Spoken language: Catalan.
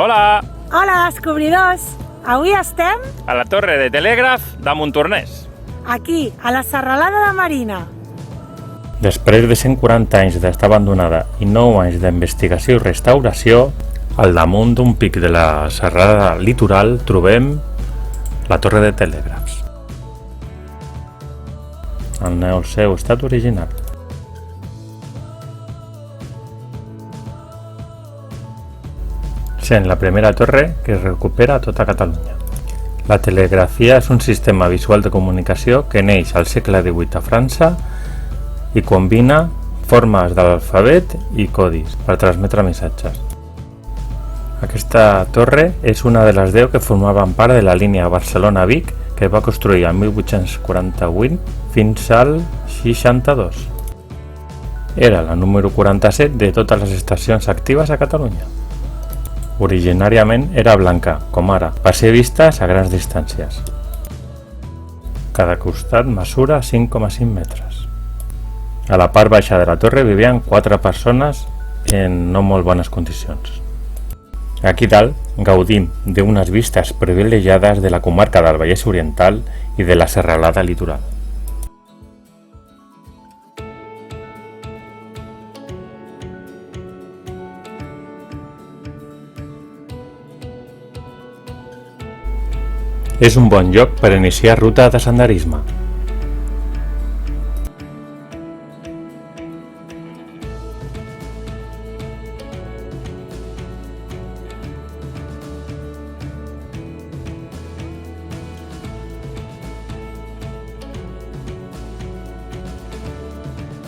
Hola! Hola, descobridors! Avui estem A la torre de telègraf de Montornès. aquí, a la serralada de Marina. Després de 140 anys d'estar abandonada i 9 anys d'investigació i restauració, al damunt d'un pic de la serrada litoral trobem la torre de telègrafs, en el seu estat original. Sent la primera torre que es recupera a tota Catalunya. La telegrafia és un sistema visual de comunicació que neix al segle XVIII a França i combina formes de l'alfabet i codis per transmetre missatges. Aquesta torre és una de les 10 que formaven part de la línia Barcelona-Vic que es va construir el 1848 fins al 62. Era la número 47 de totes les estacions actives a Catalunya. Originàriament era blanca, com ara, per ser vistes a grans distàncies. Cada costat mesura 5,5 metres. A la part baixa de la torre vivien 4 persones en no molt bones condicions. Aquí dalt gaudim d'unes vistes privilegiades de la comarca del Vallès Oriental i de la serralada litoral. És un bon lloc per iniciar ruta de senderisme.